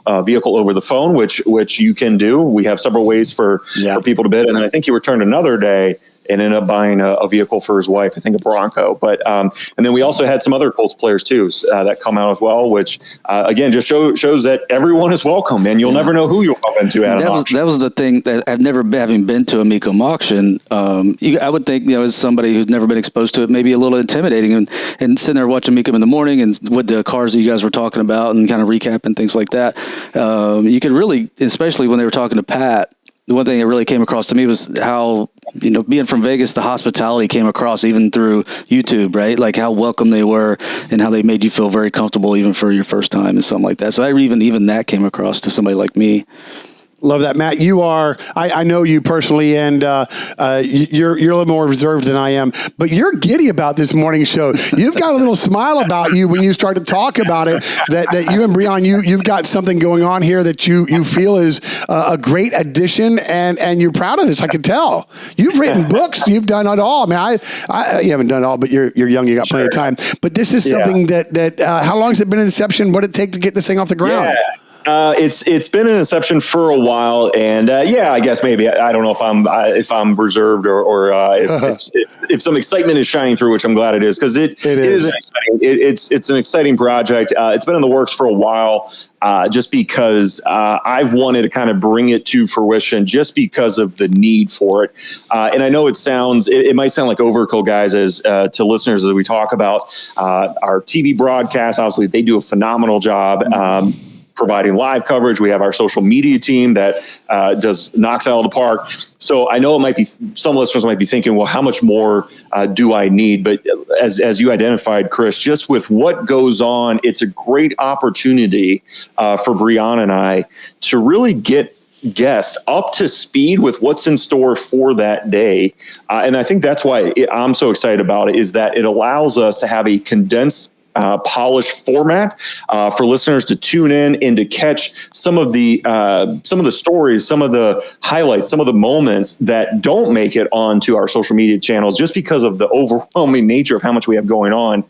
a vehicle over the phone, which you can do. We have several ways for people to bid, and then I think he returned another day and ended up buying a vehicle for his wife, I think a Bronco. But and then we also had some other Colts players too that come out as well, which again just shows that everyone is welcome, and you'll never know who you'll bump into at an auction. That was the thing that I've never having been to a Mecum auction. I would think as somebody who's never been exposed to it, maybe a little intimidating, and sitting there watching Mecum in the morning and with the cars that you guys were talking about and kind of recapping things like that. You could really, especially when they were talking to Pat. The one thing that really came across to me was how, being from Vegas, the hospitality came across even through YouTube, right? Like how welcome they were and how they made you feel very comfortable even for your first time and something like that. So even that came across to somebody like me. Love that, Matt. You are, I know you personally, and you're a little more reserved than I am, but you're giddy about this morning show. You've got a little smile about you when you start to talk about it, that you and Breon, you've got something going on here that you feel is a great addition, and you're proud of this. I can tell. You've written books. You've done it all. I mean, you haven't done it all, but you're young. You got plenty of time. But this is something that how long has it been in inception? What did it take to get this thing off the ground? Yeah. It's been in inception for a while, and I guess maybe I don't know if I'm reserved or if some excitement is shining through, which I'm glad it is, because it is exciting. It's an exciting project. It's been in the works for a while, just because I've wanted to kind of bring it to fruition, just because of the need for it. And I know it might sound like overkill, guys, as to listeners, as we talk about our TV broadcast. Obviously, they do a phenomenal job. Providing live coverage. We have our social media team that knocks out of the park. So I know some listeners might be thinking, well, how much more do I need? But as you identified, Chris, just with what goes on, it's a great opportunity for Brianna and I to really get guests up to speed with what's in store for that day. And I think that's why I'm so excited about it, is that it allows us to have a condensed polished format for listeners to tune in and to catch some of the stories, some of the highlights, some of the moments that don't make it onto our social media channels, just because of the overwhelming nature of how much we have going on.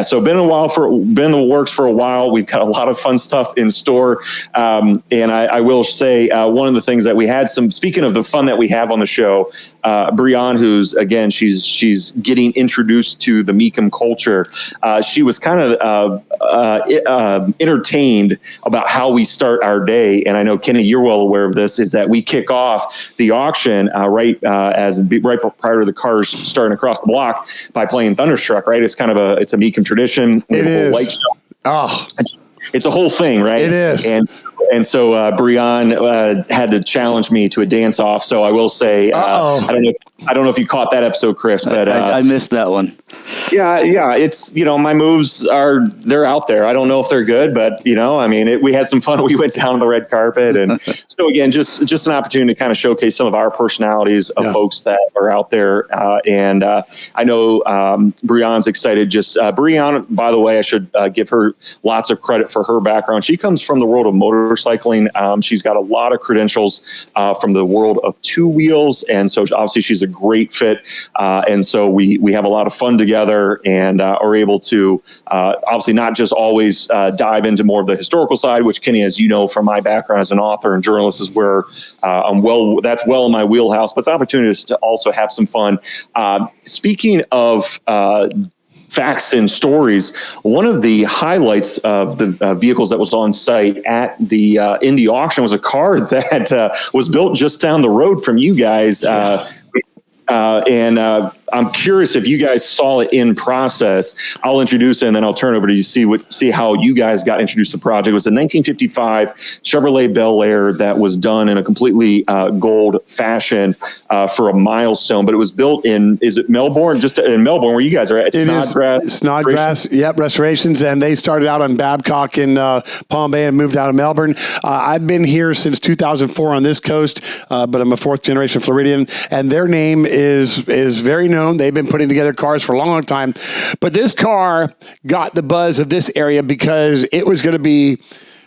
So been in the works for a while. We've got a lot of fun stuff in store, and I will say one of the things that we had speaking of the fun that we have on the show, Brianna, who's again she's getting introduced to the Mecum culture. She was kind of entertained about how we start our day. And I know, Kenny, you're well aware of this, is that we kick off the auction right prior to the cars starting across the block by playing Thunderstruck, right? It's kind of a Mecum tradition. It is. Light show. Oh, it's a whole thing, right? It is. And so Brianna had to challenge me to a dance off. So I will say, I don't know if you caught that episode, Chris, but I missed that one. Yeah. It's, my moves they're out there. I don't know if they're good, but we had some fun. We went down the red carpet, and so again, just an opportunity to kind of showcase some of our personalities of folks that are out there. And I know Brianna's excited. Brianna, by the way, I should give her lots of credit for her background. She comes from the world of motorcycling. She's got a lot of credentials from the world of two wheels, and so obviously she's a great fit. And so we have a lot of fun together, and are able to obviously not just always dive into more of the historical side, which, Kenny, as you know from my background as an author and journalist, is where that's well in my wheelhouse. But it's opportunities to also have some fun. Speaking of facts and stories, one of the highlights of the vehicles that was on site at the Indy auction was a car that was built just down the road from you guys. And I'm curious if you guys saw it in process. I'll introduce it, and then I'll turn over to you see how you guys got introduced to the project. It was a 1955 Chevrolet Bel Air that was done in a completely gold fashion for a milestone. But it was built is it Melbourne? Just in Melbourne, where you guys are at? Snodgrass. Yep, restorations, and they started out on Babcock in Palm Bay and moved out of Melbourne. I've been here since 2004 on this coast, but I'm a fourth generation Floridian, and their name is very known. They've been putting together cars for a long, long time. But this car got the buzz of this area because it was going to be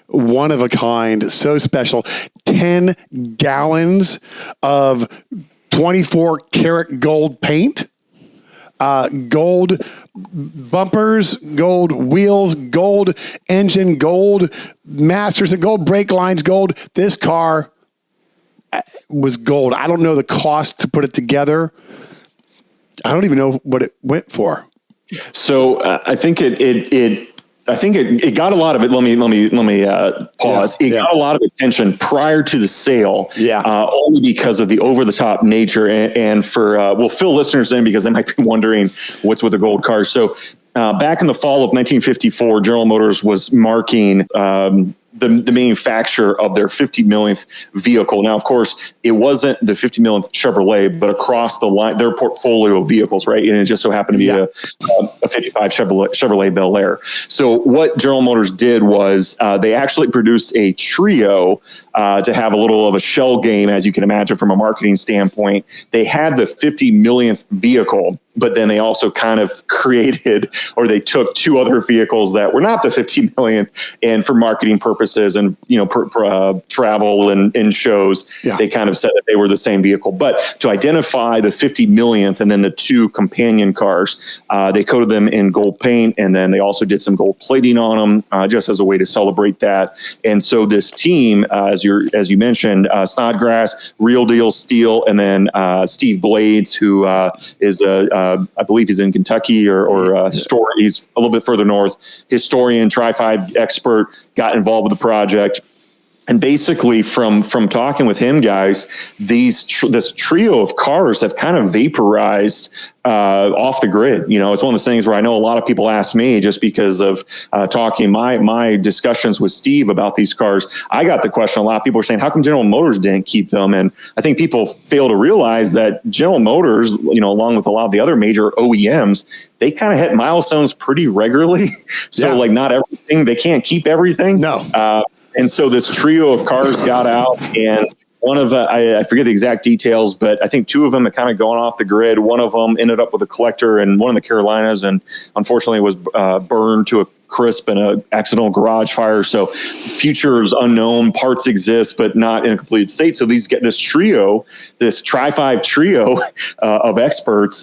one of a kind, so special. 10 gallons of 24-karat gold paint, gold bumpers, gold wheels, gold engine, gold masters, and gold brake lines, gold. This car was gold. I don't know the cost to put it together. I don't even know what it went for. So I think it got a lot of it. Let me pause. It got a lot of attention prior to the sale. Only because of the over the top nature, and for we'll fill listeners in because they might be wondering what's with the gold cars. So back in the fall of 1954, General Motors was marking the manufacture of their 50 millionth vehicle. Now, of course, it wasn't the 50 millionth Chevrolet, but across the line, their portfolio of vehicles, right? And it just so happened to be a 55 Chevrolet Bel Air. So what General Motors did was they actually produced a trio to have a little of a shell game, as you can imagine, from a marketing standpoint. They had the 50 millionth vehicle but then they also kind of created, or they took two other vehicles that were not the 50 millionth, and for marketing purposes and, travel and shows, they kind of said that they were the same vehicle. But to identify the 50 millionth and then the two companion cars, they coated them in gold paint, and then they also did some gold plating on them, just as a way to celebrate that. And so this team, as you mentioned, Snodgrass, Real Deal Steel, and then Steve Blades, who is I believe he's in Kentucky or he's a little bit further north, historian, Tri-5 expert, got involved with the project. And basically, from talking with him, guys, this trio of cars have kind of vaporized off the grid. It's one of those things where I know a lot of people ask me, just because of talking my discussions with Steve about these cars. I got the question, a lot of people are saying, how come General Motors didn't keep them? And I think people fail to realize that General Motors, along with a lot of the other major OEMs, they kind of hit milestones pretty regularly. So like not everything, they can't keep everything. No. And so this trio of cars got out, and one of I forget the exact details, but I think two of them had kind of gone off the grid. One of them ended up with a collector in one of the Carolinas, and unfortunately was burned to a crisp in an accidental garage fire. So future is unknown. Parts exist, but not in a complete state. So this Tri-5 trio of experts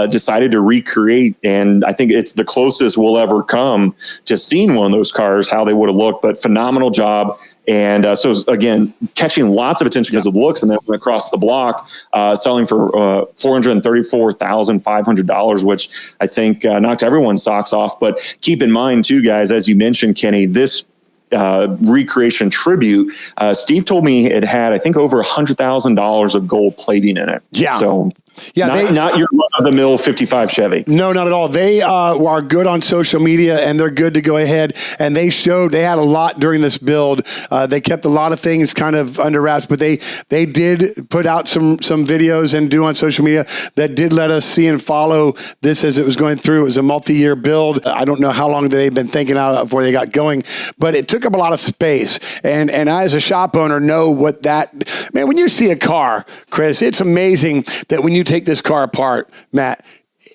decided to recreate, and I think it's the closest we'll ever come to seeing one of those cars, how they would have looked. But phenomenal job. And so again, catching lots of attention because of looks, and then went across the block, selling for $434,500, which I think knocked everyone's socks off. But keep in mind too, guys, as you mentioned, Kenny, this recreation tribute, Steve told me it had, I think, over $100,000 of gold plating in it. Yeah. So not your run-of-the-mill 55 Chevy. No, not at all. They are good on social media, and they're good to go ahead. And they had a lot during this build. They kept a lot of things kind of under wraps, but they did put out some videos and do on social media that did let us see and follow this as it was going through. It was a multi-year build. I don't know how long they've been thinking out before they got going, but it took up a lot of space. And I, as a shop owner, know what that, man, when you see a car, Chris, it's amazing that when you take this car apart, Matt,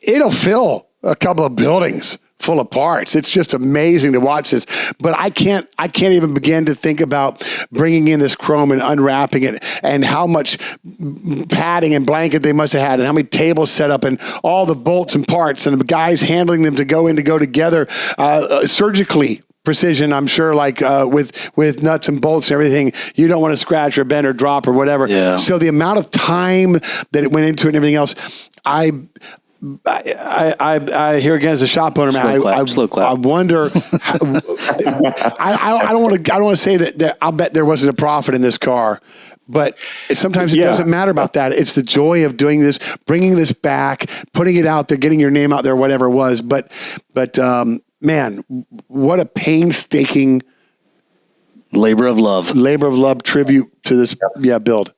it'll fill a couple of buildings full of parts. It's just amazing to watch this. But I can't even begin to think about bringing in this chrome and unwrapping it, and how much padding and blanket they must have had, and how many tables set up, and all the bolts and parts, and the guys handling them to go together surgically. Precision, I'm sure, like with nuts and bolts and everything, you don't want to scratch or bend or drop or whatever. Yeah. So the amount of time that it went into it and everything else, I here again as a shop owner, man, slow clap. I wonder. I don't want to say that I'll bet there wasn't a profit in this car. But sometimes it doesn't matter about that. It's the joy of doing this, bringing this back, putting it out there, getting your name out there, whatever it was. But man, what a painstaking labor of love tribute to this build.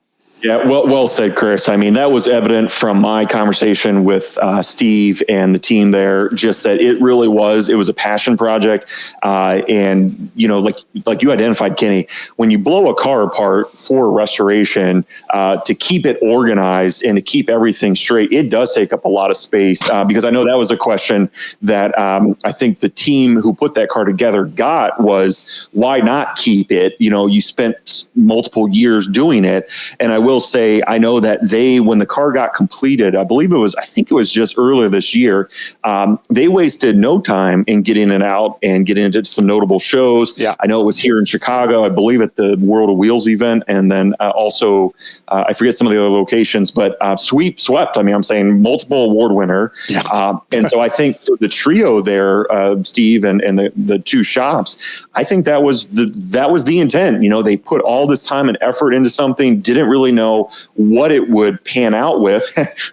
Yeah, well said, Chris. I mean, that was evident from my conversation with Steve and the team there, just that it was a passion project. And, like you identified, Kenny, when you blow a car apart for restoration, to keep it organized and to keep everything straight, it does take up a lot of space, because I know that was a question that I think the team who put that car together got, was why not keep it? You spent multiple years doing it. And I will say, I know that when the car got completed, I think it was just earlier this year, they wasted no time in getting it out and getting into some notable shows. Yeah. I know it was here in Chicago, I believe at the World of Wheels event. And then also, I forget some of the other locations, but swept. I mean, I'm saying multiple award winner. Yeah. And so I think for the trio there, Steve and the two shops, I think that was the intent. They put all this time and effort into something, didn't really know what it would pan out with.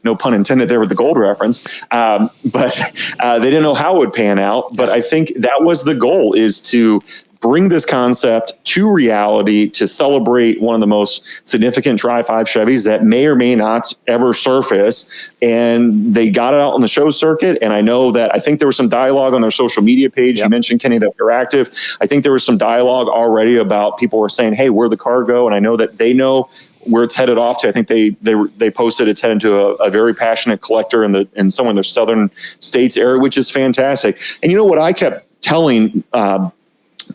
No pun intended there with the gold reference. But they didn't know how it would pan out. But I think that was the goal, is to bring this concept to reality, to celebrate one of the most significant Tri-5 Chevys that may or may not ever surface. And they got it out on the show circuit. And I know that, I think there was some dialogue on their social media page. Yep. You mentioned, Kenny, that they're active. I think there was some dialogue already about people were saying, hey, where'd the car go? And I know that they know where it's headed off to. I think they posted it's headed to a very passionate collector in somewhere in the southern states area, which is fantastic. And you know what I kept telling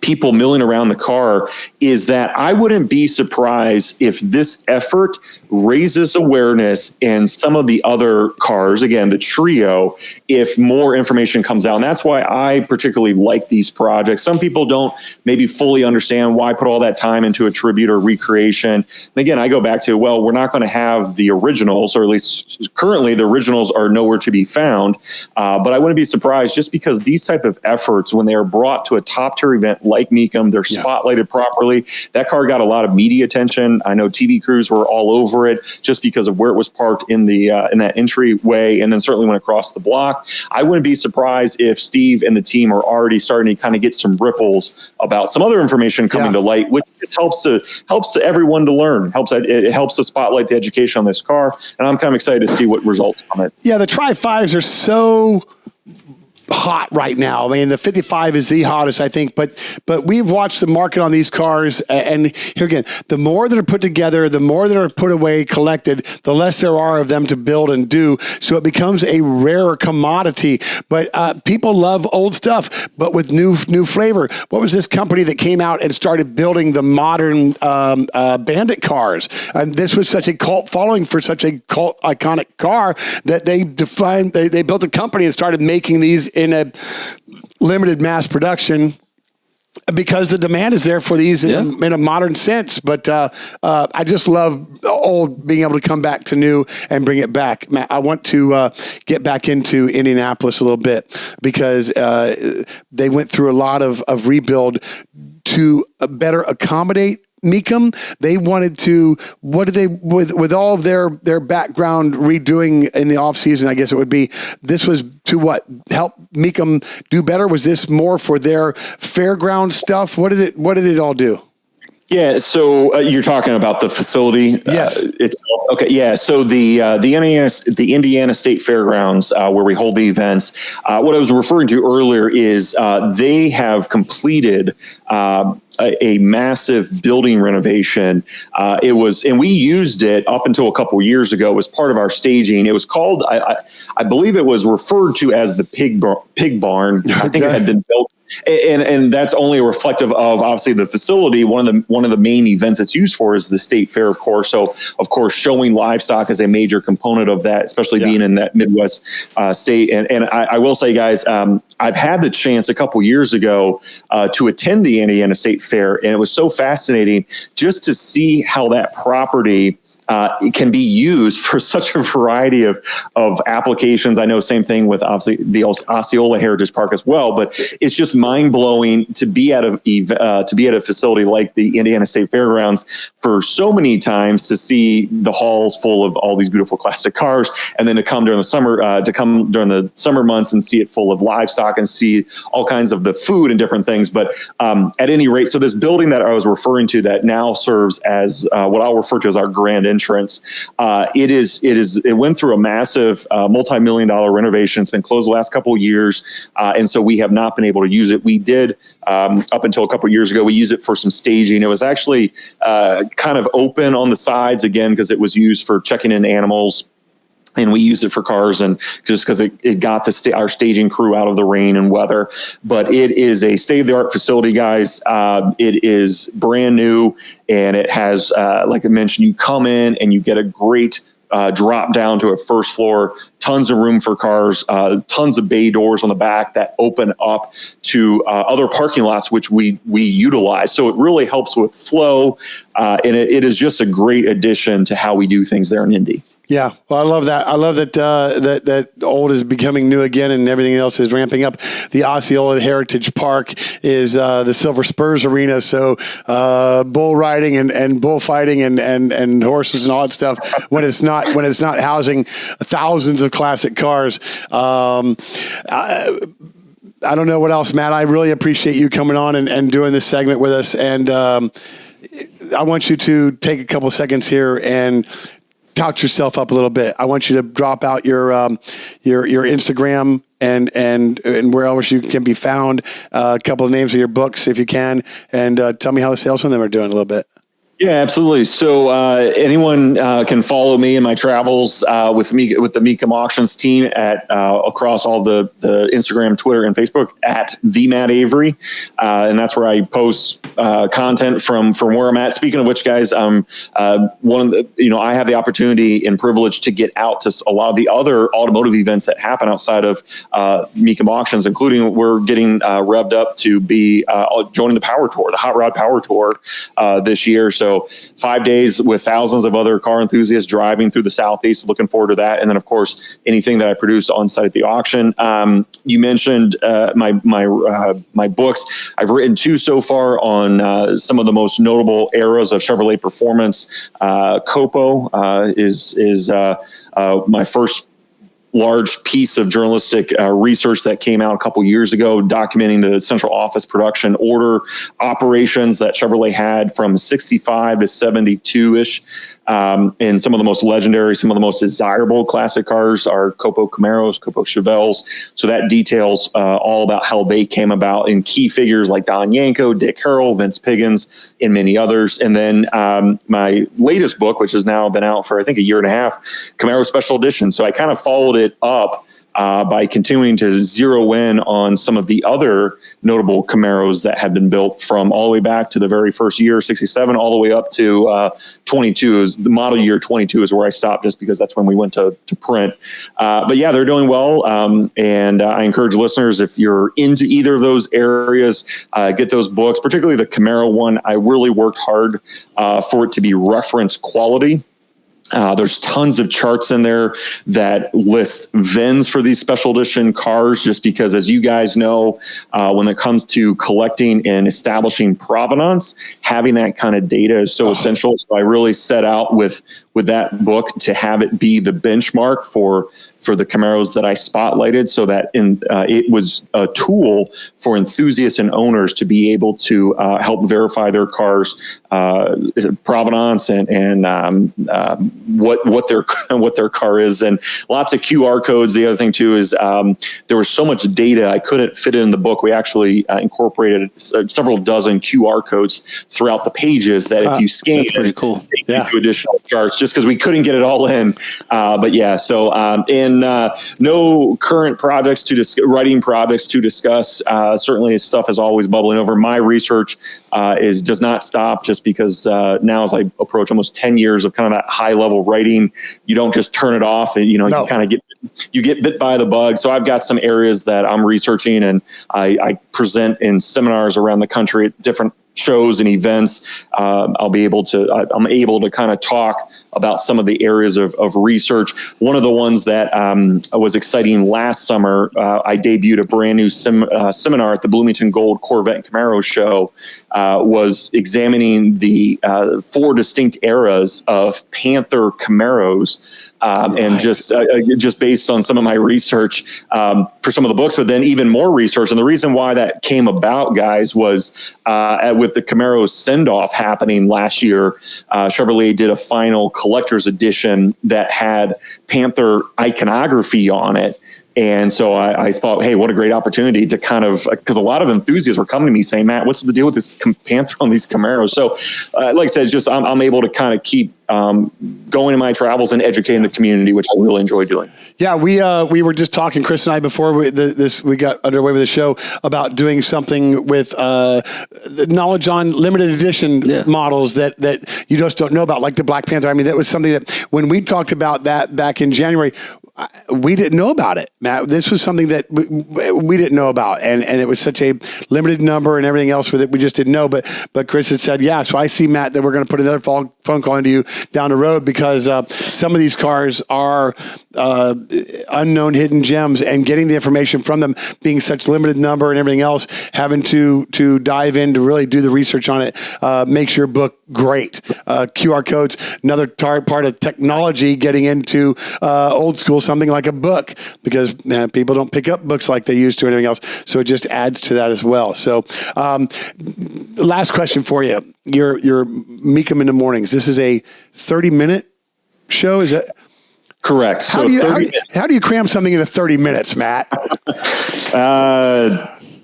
people milling around the car is that I wouldn't be surprised if this effort raises awareness in some of the other cars, again, the trio, if more information comes out. And that's why I particularly like these projects. Some people don't maybe fully understand why put all that time into a tribute or recreation. And again, I go back to, well, we're not going to have the originals, or at least currently the originals are nowhere to be found. But I wouldn't be surprised, just because these type of efforts, when they are brought to a top tier event like Mecum, they're spotlighted properly. That car got a lot of media attention. I know TV crews were all over it just because of where it was parked in the in that entryway, and then certainly went across the block. I wouldn't be surprised if Steve and the team are already starting to kind of get some ripples about some other information coming to light, which just helps everyone to learn. It helps to spotlight the education on this car, and I'm kind of excited to see what results from it. Yeah, the Tri-5s are so hot right now. I mean, the 55 is the hottest, I think, but we've watched the market on these cars, and here again, the more that are put together, the more that are put away, collected, the less there are of them to build and do. So it becomes a rarer commodity. But people love old stuff, but with new flavor. What was this company that came out and started building the modern Bandit cars? And this was such a cult following for such a cult iconic car that they built a company and started making these in a limited mass production, because the demand is there for these in a modern sense. But I just love old being able to come back to new and bring it back. Matt, I want to get back into Indianapolis a little bit, because they went through a lot of rebuild to better accommodate Mecum. They wanted to, with all of their background redoing in the off season, I guess it would be, this was to help Mecum do better? Was this more for their fairground stuff? What did it all do? Yeah, so you're talking about the facility. Yes. Okay. Yeah. So the Indiana State Fairgrounds, where we hold the events, what I was referring to earlier is they have completed a massive building renovation. And we used it up until a couple of years ago as part of our staging. It was called, I believe it was referred to as the Pig Barn. I think it had been built. And that's only reflective of obviously the facility. One of the main events it's used for is the state fair, of course. So of course, showing livestock is a major component of that, especially being in that Midwest state. And I will say, guys, I've had the chance a couple years ago to attend the Indiana State Fair, and it was so fascinating just to see how that property it can be used for such a variety of applications. I know same thing with obviously the Osceola Heritage Park as well, but it's just mind blowing to be at a facility like the Indiana State Fairgrounds for so many times, to see the halls full of all these beautiful classic cars, and then to come during the summer months and see it full of livestock and see all kinds of the food and different things. But at any rate, so this building that I was referring to that now serves as what I'll refer to as our grand entrance. It went through a massive multi-million-dollar renovation. It's been closed the last couple of years, and so we have not been able to use it. We did up until a couple of years ago. We used it for some staging. It was actually kind of open on the sides again, because it was used for checking in animals. And we used it for cars, and just because it got our staging crew out of the rain and weather. But it is a state-of-the-art facility, guys. It is brand new, and it has, like I mentioned, you come in and you get a great drop down to a first floor, tons of room for cars, tons of bay doors on the back that open up to other parking lots, which we utilize. So it really helps with flow, and it is just a great addition to how we do things there in Indy. Yeah, well, I love that. I love that that old is becoming new again, and everything else is ramping up. The Osceola Heritage Park is the Silver Spurs Arena, so bull riding and bullfighting and horses and all that stuff. When it's not housing thousands of classic cars. I don't know what else, Matt. I really appreciate you coming on and doing this segment with us, and I want you to take a couple seconds here and tout yourself up a little bit. I want you to drop out your Instagram and where else you can be found. A couple of names of your books, if you can, and tell me how the sales on them are doing a little bit. Yeah, absolutely. So anyone can follow me in my travels with the Mecum Auctions team at across all the Instagram, Twitter, and Facebook at the Matt Avery, and that's where I post content from where I'm at. Speaking of which, guys, one of the I have the opportunity and privilege to get out to a lot of the other automotive events that happen outside of Mecum Auctions, including we're getting revved up to be joining the Power Tour, the Hot Rod Power Tour this year. So 5 days with thousands of other car enthusiasts driving through the Southeast. Looking forward to that. And then, of course, anything that I produce on site at the auction. You mentioned my books. I've written 2 so far on some of the most notable eras of Chevrolet performance. COPO is my first large piece of journalistic research that came out a couple years ago, documenting the central office production order operations that Chevrolet had from 65 to 72-ish. And some of the most legendary, some of the most desirable classic cars are COPO Camaros, COPO Chevelles. So that details all about how they came about in key figures like Don Yanko, Dick Harrell, Vince Piggins, and many others. And then my latest book, which has now been out for, I think, a year and a half, Camaro Special Edition. So I kind of followed it up by continuing to zero in on some of the other notable Camaros that had been built from all the way back to the very first year, 67, all the way up to 22. Is the model year 22 is where I stopped, just because that's when we went to print. But yeah, they're doing well. And I encourage listeners, if you're into either of those areas, get those books, particularly the Camaro one. I really worked hard for it to be reference quality. There's tons of charts in there that list VINs for these special edition cars, just because, as you guys know, when it comes to collecting and establishing provenance, having that kind of data is so essential. So I really set out with that book to have it be the benchmark for the Camaros that I spotlighted, so that it was a tool for enthusiasts and owners to be able to help verify their cars' provenance and what their car is, and lots of QR codes. The other thing too is there was so much data I couldn't fit it in the book. We actually incorporated several dozen QR codes throughout the pages that if you scan, that's pretty cool. Take you to additional charts, just because we couldn't get it all in. But yeah, so no current projects writing projects to discuss. Certainly stuff is always bubbling over. My research does not stop, just because now, as I approach almost 10 years of kind of that high level writing, you don't just turn it off and, you kind of get bit by the bug. So I've got some areas that I'm researching, and I present in seminars around the country at different shows and events. I'm able to kind of talk about some of the areas of research. One of the ones that was exciting last summer, I debuted a brand new seminar at the Bloomington Gold Corvette and Camaro show, was examining the 4 distinct eras of Panther Camaros. And just based on some of my research for some of the books, but then even more research. And the reason why that came about, guys, was with the Camaro send-off happening last year, Chevrolet did a final collector's edition that had Panther iconography on it. And so I thought, hey, what a great opportunity to kind of, because a lot of enthusiasts were coming to me saying, Matt, what's the deal with this Panther on these Camaros? So like I said, it's just I'm able to kind of keep going in my travels and educating the community, which I really enjoy doing. Yeah, we were just talking, Chris and I, before we got underway with the show, about doing something with the knowledge on limited edition models that you just don't know about, like the Black Panther. I mean, that was something that when we talked about that back in January, we didn't know about it, Matt. This was something that we didn't know about, and it was such a limited number and everything else with it, we just didn't know. But Chris had said, yeah. So I see, Matt, that we're going to put another phone call into you down the road, because some of these cars are unknown hidden gems, and getting the information from them being such limited number and everything else, having to dive in to really do the research on it makes your book great. QR codes, another part of technology, getting into old school, something like a book, because people don't pick up books like they used to and everything else. So it just adds to that as well. So last question for you. Your Mecum in the Mornings. This is a 30-minute show, is it? Correct. How do you cram something into 30 minutes, Matt?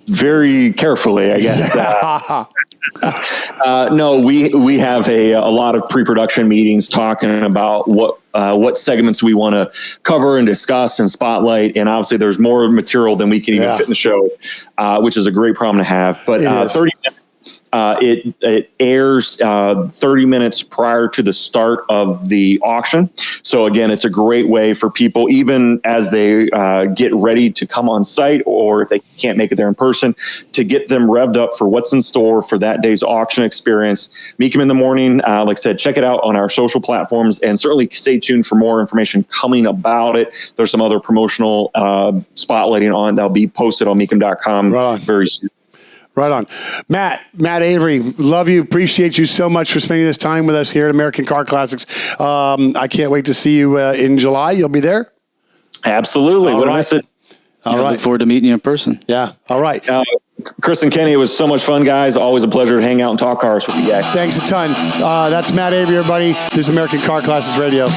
Very carefully, I guess. No, we have a lot of pre-production meetings talking about what segments we want to cover and discuss and spotlight. And obviously there's more material than we can even fit in the show, which is a great problem to have. But 30 minutes. It airs 30 minutes prior to the start of the auction. So again, it's a great way for people, even as they get ready to come on site, or if they can't make it there in person, to get them revved up for what's in store for that day's auction experience. Mecum in the morning, like I said, check it out on our social platforms, and certainly stay tuned for more information coming about it. There's some other promotional spotlighting on that'll be posted on Mecum.com very soon. Right on. Matt Avery, love you. Appreciate you so much for spending this time with us here at American Car Classics. I can't wait to see you in July. You'll be there? Absolutely. What I said. All right. Look forward to meeting you in person. Yeah. All right. Chris and Kenny, it was so much fun, guys. Always a pleasure to hang out and talk cars with you guys. Thanks a ton. That's Matt Avery, everybody. This is American Car Classics Radio.